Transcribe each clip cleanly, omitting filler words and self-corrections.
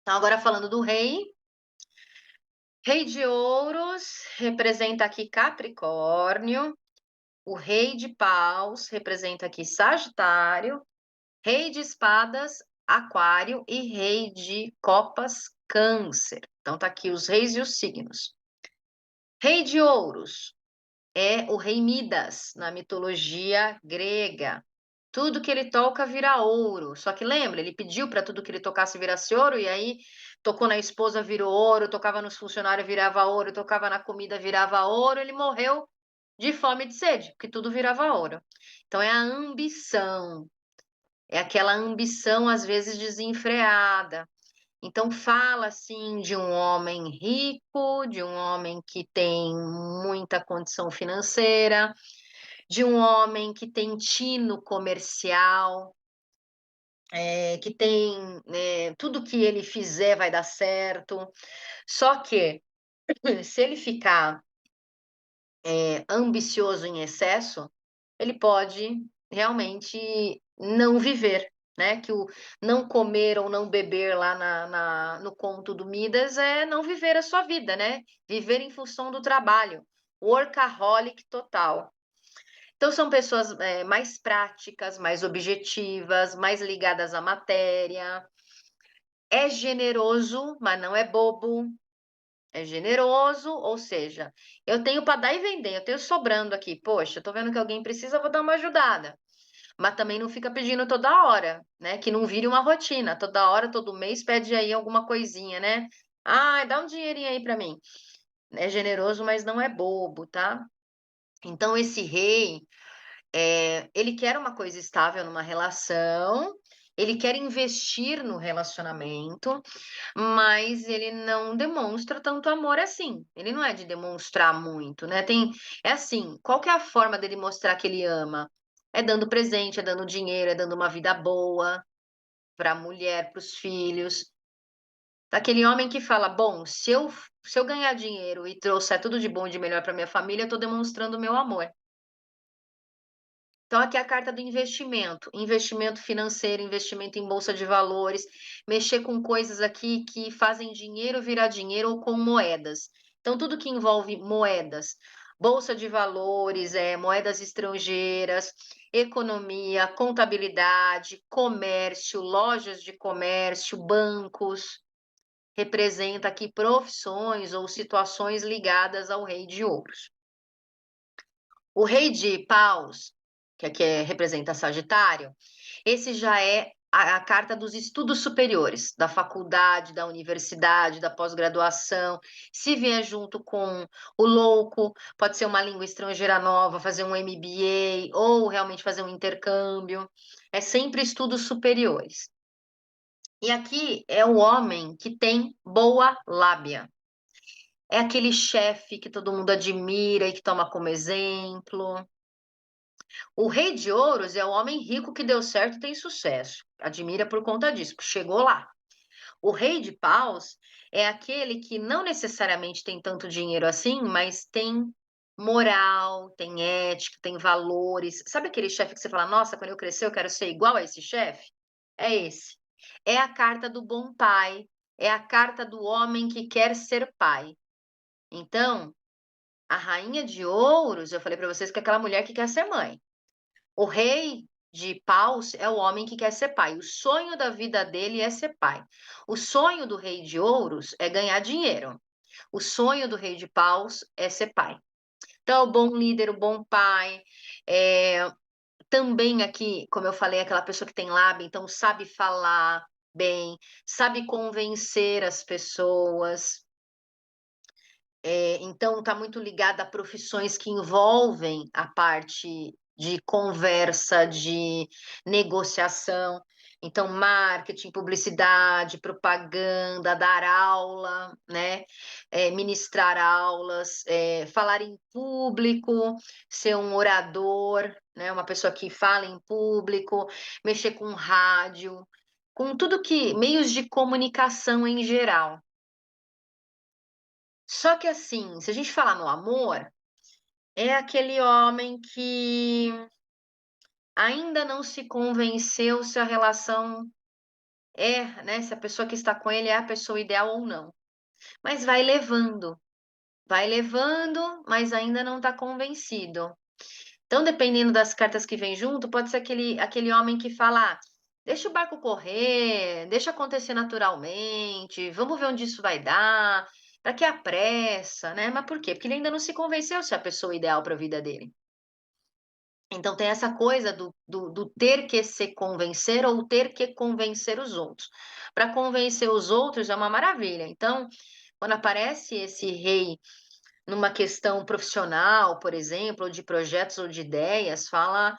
Então, agora falando do rei, rei de ouros representa aqui Capricórnio, o rei de paus representa aqui Sagitário, rei de espadas, Aquário e rei de copas, Câncer. Então tá aqui os reis e os signos. Rei de ouros é o rei Midas na mitologia grega. Tudo que ele toca vira ouro. Só que lembra, ele pediu para tudo que ele tocasse virasse ouro, e aí tocou na esposa, virou ouro, tocava nos funcionários, virava ouro, tocava na comida, virava ouro. Ele morreu de fome e de sede, porque tudo virava ouro. Então é a ambição, é aquela ambição às vezes desenfreada. Então fala assim de um homem rico, de um homem que tem muita condição financeira, de um homem que tem tino comercial, que tem, tudo que ele fizer vai dar certo. Só que se ele ficar, ambicioso em excesso, ele pode realmente não viver, né, que o não comer ou não beber lá no conto do Midas é não viver a sua vida, né, viver em função do trabalho, workaholic total. Então são pessoas, mais práticas, mais objetivas, mais ligadas à matéria, é generoso, mas não é bobo, é generoso, ou seja, eu tenho para dar e vender, eu tenho sobrando aqui, poxa, tô vendo que alguém precisa, eu vou dar uma ajudada. Mas também não fica pedindo toda hora, né, que não vire uma rotina, toda hora, todo mês pede aí alguma coisinha, né. "Ai, dá um dinheirinho aí para mim". É generoso, mas não é bobo, tá. Então esse rei, ele quer uma coisa estável numa relação, ele quer investir no relacionamento, mas ele não demonstra tanto amor assim. Ele não é de demonstrar muito, né. É assim, qual que é a forma dele mostrar que ele ama? É dando presente, é dando dinheiro, é dando uma vida boa para a mulher, para os filhos. Aquele homem que fala: "Bom, se eu ganhar dinheiro e trouxer tudo de bom e de melhor para minha família, eu estou demonstrando o meu amor". Então aqui é a carta do investimento, investimento financeiro, investimento em bolsa de valores, mexer com coisas aqui que fazem dinheiro virar dinheiro ou com moedas. Então tudo que envolve moedas, bolsa de valores, moedas estrangeiras, economia, contabilidade, comércio, lojas de comércio, bancos, representa aqui profissões ou situações ligadas ao rei de ouros. O rei de paus, que aqui representa Sagitário, esse já é a carta dos estudos superiores, da faculdade, da universidade, da pós-graduação. Se vier junto com o louco, pode ser uma língua estrangeira nova, fazer um MBA ou realmente fazer um intercâmbio. É sempre estudos superiores. E aqui é o homem que tem boa lábia. É aquele chefe que todo mundo admira e que toma como exemplo. O rei de ouros é o homem rico que deu certo e tem sucesso. Admira por conta disso, porque chegou lá. O rei de paus é aquele que não necessariamente tem tanto dinheiro assim, mas tem moral, tem ética, tem valores. Sabe aquele chefe que você fala: "Nossa, quando eu crescer eu quero ser igual a esse chefe"? É esse. É a carta do bom pai, é a carta do homem que quer ser pai. Então, a rainha de ouros, eu falei para vocês que é aquela mulher que quer ser mãe. O rei de paus é o homem que quer ser pai. O sonho da vida dele é ser pai. O sonho do rei de ouros é ganhar dinheiro. O sonho do rei de paus é ser pai. Então, o bom líder, o bom pai, eh, também aqui, como eu falei, aquela pessoa que tem lábia, então sabe falar bem, sabe convencer as pessoas. Então está muito ligada a profissões que envolvem a parte de conversa, de negociação. Então marketing, publicidade, propaganda, dar aula, né, ministrar aulas, falar em público, ser um orador, né, uma pessoa que fala em público, mexer com rádio, com tudo que meios de comunicação em geral. Só que assim, se a gente falar no amor, é aquele homem que ainda não se convenceu se a relação né, se a pessoa que está com ele é a pessoa ideal ou não. Mas vai levando, mas ainda não está convencido. Então, dependendo das cartas que vem junto, pode ser aquele homem que fala: "Ah, deixa o barco correr, deixa acontecer naturalmente, vamos ver onde isso vai dar, para que a pressa", né. Mas por quê? Porque ele ainda não se convenceu se é a pessoa ideal para a vida dele. Então tem essa coisa do ter que se convencer ou ter que convencer os outros. Para convencer os outros é uma maravilha. Então, quando aparece esse rei numa questão profissional, por exemplo, ou de projetos ou de ideias, fala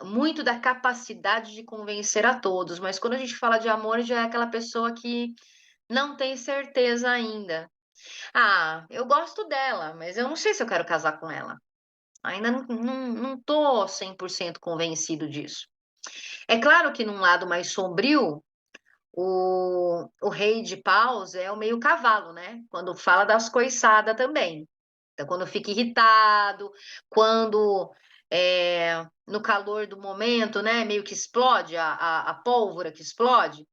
muito da capacidade de convencer a todos, mas quando a gente fala de amor, já é aquela pessoa que não tem certeza ainda. "Ah, eu gosto dela, mas eu não sei se eu quero casar com ela. Ainda não tô 100% convencido disso". É claro que num lado mais sombrio, o rei de paus é o meio cavalo, né, quando fala das coiçada também. Então quando fica irritado, quando, no calor do momento, né, meio que explode a pólvora que explode,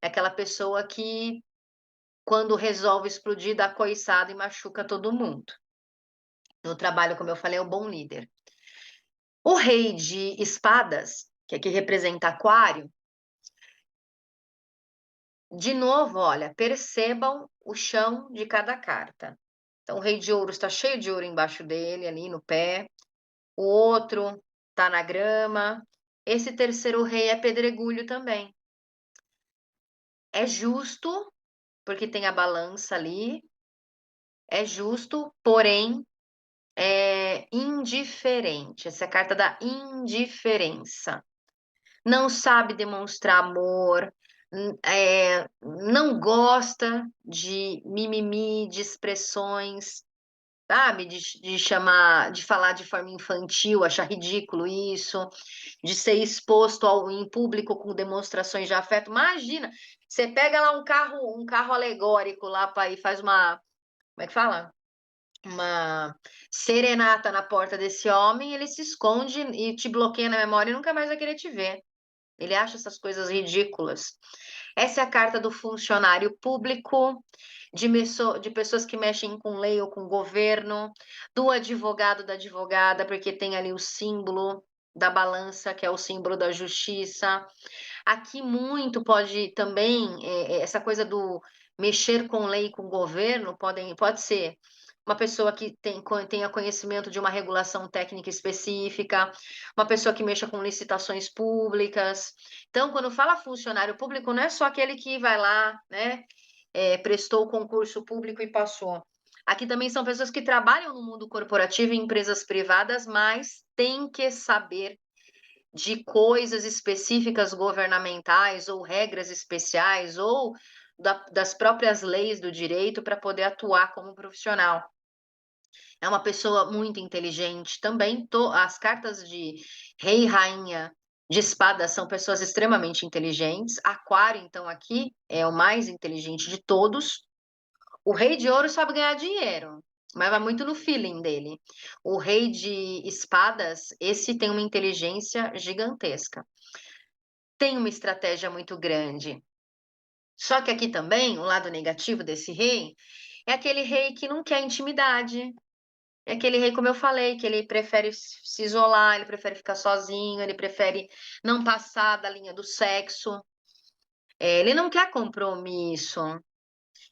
é aquela pessoa que quando resolve explodir dá coiçada e machuca todo mundo. No trabalho, como eu falei, é o bom líder. O rei de espadas, que aqui representa aquário, de novo, olha, percebam o chão de cada carta. Então, o rei de ouros está cheio de ouro embaixo dele, ali no pé. O outro está na grama. Esse terceiro rei é pedregulho também. É justo, porque tem a balança ali. É justo, porém é indiferente. Essa é a carta da indiferença. Não sabe demonstrar amor, não gosta de mimimi, de expressões, sabe, de falar de forma infantil, achar ridículo isso, de ser exposto em público com demonstrações de afeto. Imagina, você pega lá um carro alegórico lá para ir faz uma, como é que fala? Uma serenata na porta desse homem, ele se esconde e te bloqueia na memória e nunca mais vai querer te ver. Ele acha essas coisas ridículas. Essa é a carta do funcionário público, de pessoas que mexem com lei ou com governo, do advogado, da advogada, porque tem ali o símbolo da balança, que é o símbolo da justiça. Aqui muito pode também, essa coisa do mexer com lei e com governo pode ser uma pessoa que tenha conhecimento de uma regulação técnica específica, uma pessoa que mexa com licitações públicas. Então, quando fala funcionário público, não é só aquele que vai lá, né, prestou o concurso público e passou. Aqui também são pessoas que trabalham no mundo corporativo, em empresas privadas, mas têm que saber de coisas específicas governamentais ou regras especiais ou das próprias leis do direito para poder atuar como profissional. É uma pessoa muito inteligente também. As cartas de rei e rainha de espadas são pessoas extremamente inteligentes. Aquário, então, aqui é o mais inteligente de todos. O rei de ouro sabe ganhar dinheiro, mas vai muito no feeling dele. O rei de espadas, esse tem uma inteligência gigantesca. Tem uma estratégia muito grande. Só que aqui também, o lado negativo desse rei, é aquele rei que não quer intimidade. É aquele rei, como eu falei, que ele prefere se isolar, ele prefere ficar sozinho, ele prefere não passar da linha do sexo. Ele não quer compromisso.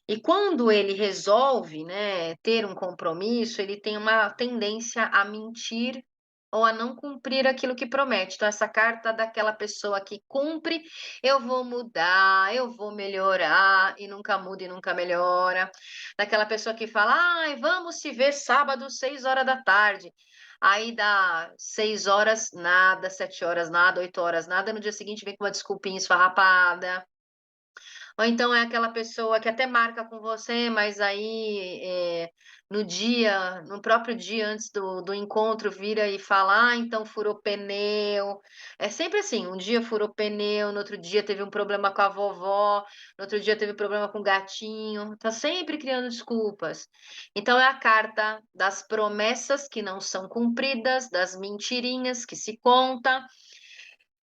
E quando ele resolve, né, ter um compromisso, ele tem uma tendência a mentir ou a não cumprir aquilo que promete. Então, essa carta daquela pessoa que cumpre, eu vou mudar, eu vou melhorar, e nunca muda e nunca melhora. Daquela pessoa que fala, ai, vamos se ver sábado, 6 horas da tarde. Aí dá 6 horas, nada, 7 horas, nada, 8 horas, nada. No dia seguinte vem com uma desculpinha esfarrapada. Ou então é aquela pessoa que até marca com você, mas aí, no próprio dia antes do encontro, vira e fala: "Ah, então furou pneu". É sempre assim, um dia furou pneu, no outro dia teve um problema com a vovó, no outro dia teve problema com o gatinho, tá sempre criando desculpas. Então é a carta das promessas que não são cumpridas, das mentirinhas que se conta,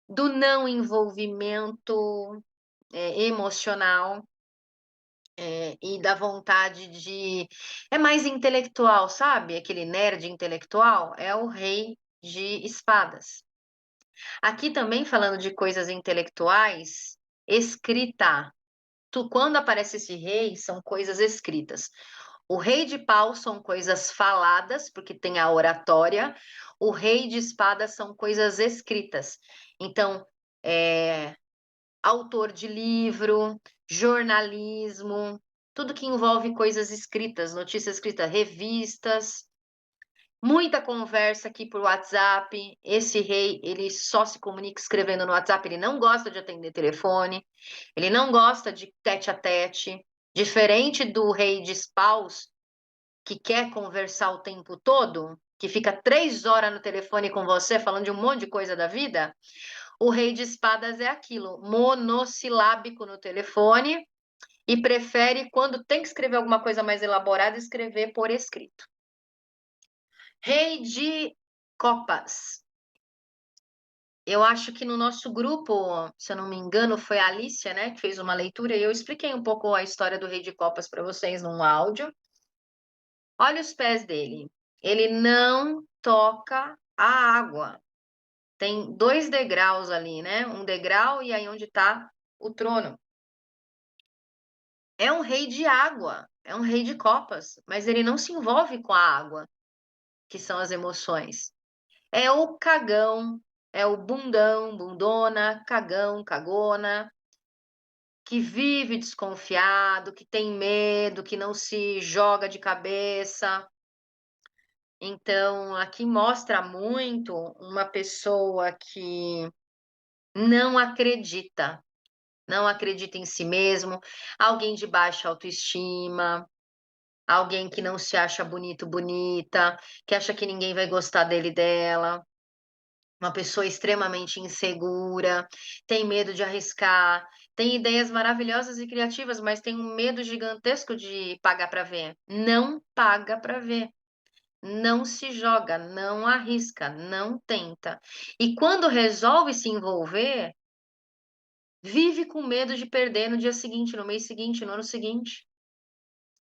do não envolvimento, emocional, e da vontade de é mais intelectual, sabe, aquele nerd intelectual, é o rei de espadas. Aqui também falando de coisas intelectuais, escrita. Quando aparece esse rei, são coisas escritas. O rei de paus são coisas faladas, porque tem a oratória. O rei de espadas são coisas escritas. Então, eh, autor de livro, jornalismo, tudo que envolve coisas escritas, notícias escritas, revistas, muita conversa aqui por WhatsApp. Esse rei, ele só se comunica escrevendo no WhatsApp, ele não gosta de atender telefone, ele não gosta de tete a tete, diferente do rei de paus, que quer conversar o tempo todo, que fica 3 horas no telefone com você falando de um monte de coisa da vida. O rei de espadas é aquilo, monossilábico no telefone e prefere, quando tem que escrever alguma coisa mais elaborada, escrever por escrito. Rei de copas. Eu acho que no nosso grupo, se eu não me engano, foi a Alicia, né, que fez uma leitura e eu expliquei um pouco a história do rei de copas para vocês num áudio. Olha os pés dele. Ele não toca a água. Tem 2 degraus ali, né, um degrau e aí onde está o trono. É um rei de água, é um rei de copas, mas ele não se envolve com a água, que são as emoções. É o cagão, é o bundão, bundona, cagão, cagona, que vive desconfiado, que tem medo, que não se joga de cabeça. Então, aqui mostra muito uma pessoa que não acredita, não acredita em si mesmo, alguém de baixa autoestima, alguém que não se acha bonito, bonita, que acha que ninguém vai gostar dele, dela. Uma pessoa extremamente insegura, tem medo de arriscar, tem ideias maravilhosas e criativas, mas tem um medo gigantesco de pagar para ver. Não paga para ver. Não se joga, não arrisca, não tenta. E quando resolve se envolver, vive com medo de perder no dia seguinte, no mês seguinte, no ano seguinte.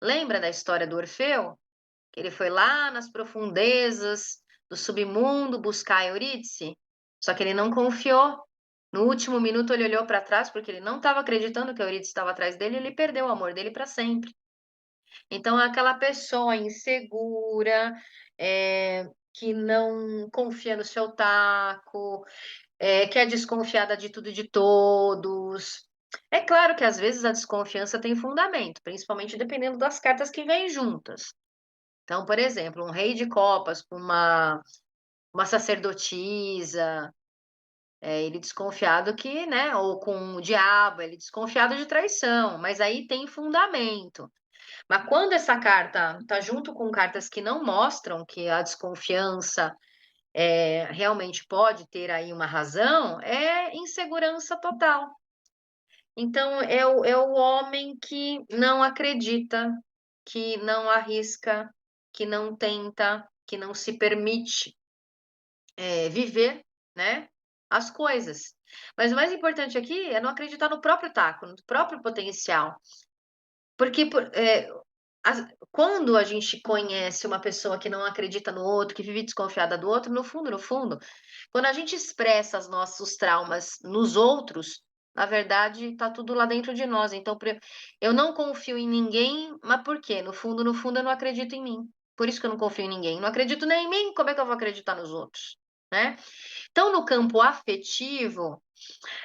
Lembra da história do Orfeu? Que ele foi lá nas profundezas do submundo buscar Eurídice, só que ele não confiou. No último minuto ele olhou para trás, porque ele não estava acreditando que a Eurídice estava atrás dele, e ele perdeu o amor dele para sempre. Então é aquela pessoa insegura, que não confia no seu taco, que é desconfiada de tudo e de todos. É claro que às vezes a desconfiança tem fundamento, principalmente dependendo das cartas que vêm juntas. Então, por exemplo, um rei de copas com uma sacerdotisa, ele desconfiado que, né, ou com o diabo, ele desconfiado de traição, mas aí tem fundamento. Mas quando essa carta tá junto com cartas que não mostram que a desconfiança, realmente pode ter aí uma razão, é insegurança total. Então é o homem que não acredita, que não arrisca, que não tenta, que não se permite, viver, né, as coisas. Mas o mais importante aqui é não acreditar no próprio taco, no próprio potencial. Porque as quando a gente conhece uma pessoa que não acredita no outro, que vive desconfiada do outro, no fundo, quando a gente expressa os nossos traumas nos outros, na verdade tá tudo lá dentro de nós, então eu não confio em ninguém, mas por quê? No fundo eu não acredito em mim, por isso que eu não confio em ninguém, não acredito nem em mim, como é que eu vou acreditar nos outros, né. Então no campo afetivo,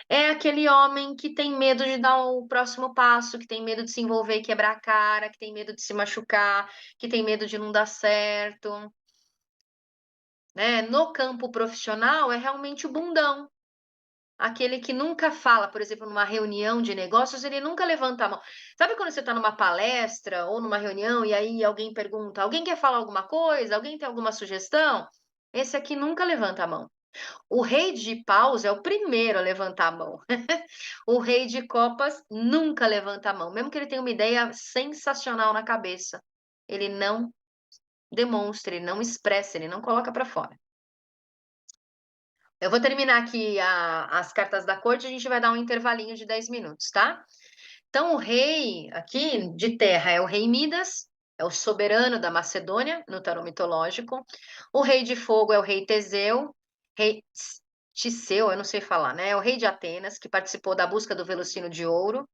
é aquele homem que tem medo de dar o próximo passo, que tem medo de se envolver e quebrar a cara, que tem medo de se machucar, que tem medo de não dar certo, né. No campo profissional, é realmente o bundão, aquele que nunca fala, por exemplo, numa reunião de negócios, ele nunca levanta a mão. Sabe quando você está numa palestra ou numa reunião e aí alguém pergunta: "Alguém quer falar alguma coisa? Alguém tem alguma sugestão?" Esse aqui nunca levanta a mão. O rei de paus é o primeiro a levantar a mão. O rei de copas nunca levanta a mão, mesmo que ele tenha uma ideia sensacional na cabeça, ele não demonstra, ele não expressa, ele não coloca para fora. Eu vou terminar aqui as cartas da corte, a gente vai dar um intervalinho de 10 minutos, tá? Então, o rei aqui de terra é o rei Midas, é o soberano da Macedônia, no tarô mitológico. O rei de fogo é o rei Teseu, rei Tiseu, eu não sei falar, né? É o rei de Atenas, que participou da busca do Velocino de Ouro.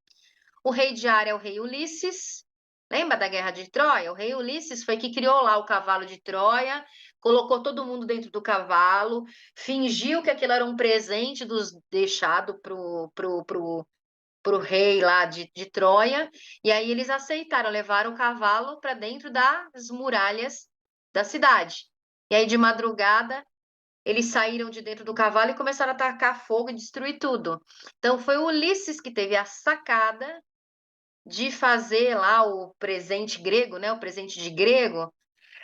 O rei de ar é o rei Ulisses. Lembra da Guerra de Troia? O rei Ulisses foi que criou lá o cavalo de Troia, colocou todo mundo dentro do cavalo, fingiu que aquilo era um presente dos deixado pro rei lá de Troia, e aí eles aceitaram, levaram o cavalo para dentro das muralhas da cidade. E aí, de madrugada, eles saíram de dentro do cavalo e começaram a atacar fogo e destruir tudo. Então, foi o Ulisses que teve a sacada de fazer lá o presente grego, né, o presente de grego,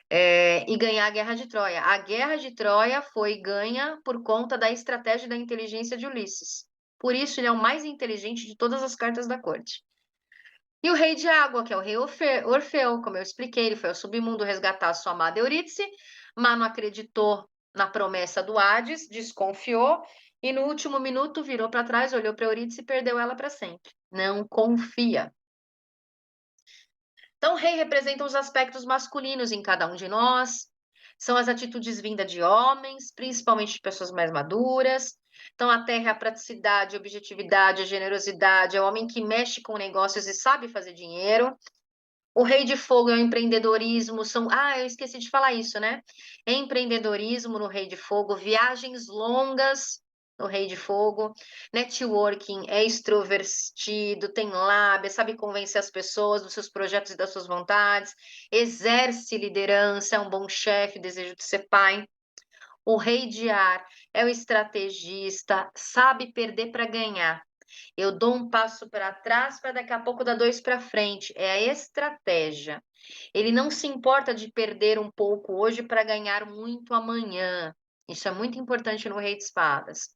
e ganhar a Guerra de Troia. A Guerra de Troia foi ganha por conta da estratégia e da inteligência de Ulisses. Por isso, ele é o mais inteligente de todas as cartas da corte. E o rei de água, que é o rei Orfeu, como eu expliquei, ele foi ao submundo resgatar sua amada Eurídice, mas não acreditou na promessa do Hades, desconfiou e no último minuto virou para trás, olhou para Eurídice e perdeu ela para sempre. Não confia. Então, o rei representa os aspectos masculinos em cada um de nós, são as atitudes vindas de homens, principalmente de pessoas mais maduras. Então, a terra é a praticidade, a objetividade, a generosidade, é o homem que mexe com negócios e sabe fazer dinheiro. O rei de fogo é o empreendedorismo, eu esqueci de falar isso, né? Empreendedorismo no rei de fogo, viagens longas no rei de fogo, networking, é extrovertido, tem lábia, sabe convencer as pessoas dos seus projetos e das suas vontades, exerce liderança, é um bom chefe, desejo de ser pai. O rei de ar é o estrategista, sabe perder para ganhar. Eu dou um passo para trás para daqui a pouco dar dois para frente. É a estratégia. Ele não se importa de perder um pouco hoje para ganhar muito amanhã. Isso é muito importante no Rei de Espadas.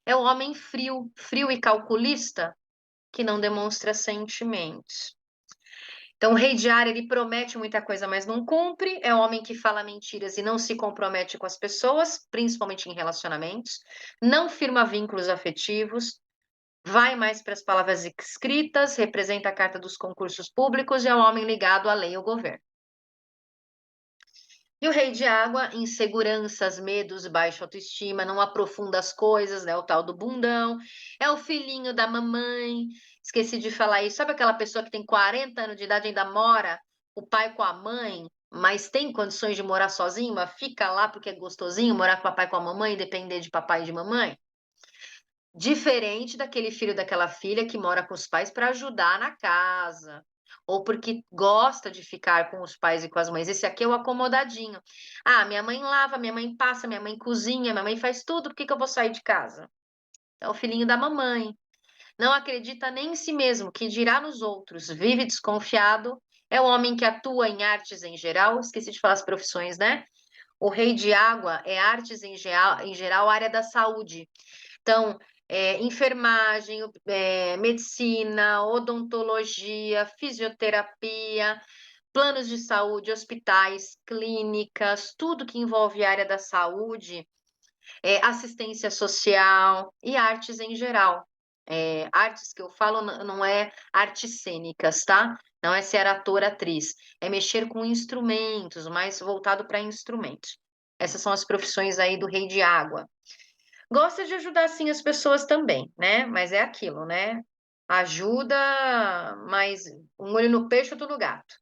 É o homem frio, frio e calculista, que não demonstra sentimentos. Então, o rei de ar, ele promete muita coisa, mas não cumpre. É o homem que fala mentiras e não se compromete com as pessoas, principalmente em relacionamentos. Não firma vínculos afetivos. Vai mais para as palavras escritas, representa a carta dos concursos públicos e é um homem ligado à lei e ao governo. E o rei de água, inseguranças, medos, baixa autoestima, não aprofunda as coisas, né? O tal do bundão. É o filhinho da mamãe. Esqueci de falar isso. Sabe aquela pessoa que tem 40 anos de idade e ainda mora o pai com a mãe, mas tem condições de morar sozinho, mas fica lá porque é gostosinho morar com o papai e com a mamãe, depender de papai e de mamãe? Diferente daquele filho daquela filha que mora com os pais para ajudar na casa, ou porque gosta de ficar com os pais e com as mães. Esse aqui é o acomodadinho. Ah, minha mãe lava, minha mãe passa, minha mãe cozinha, minha mãe faz tudo, por que que eu vou sair de casa? É o filhinho da mamãe. Não acredita nem em si mesmo, que dirá nos outros, vive desconfiado. É o homem que atua em artes em geral, esqueci de falar as profissões, né? O rei de água é artes em geral, área da saúde. Então, enfermagem, medicina, odontologia, fisioterapia, planos de saúde, hospitais, clínicas, tudo que envolve a área da saúde, assistência social e artes em geral. Artes que eu falo não é artes cênicas, tá? Não é ser ator, atriz. É mexer com instrumentos, mais voltado para instrumentos. Essas são as profissões aí do rei de água. Gosta de ajudar, sim, as pessoas também, né? Mas é aquilo, né? Ajuda, mas um olho no peixe, outro no gato.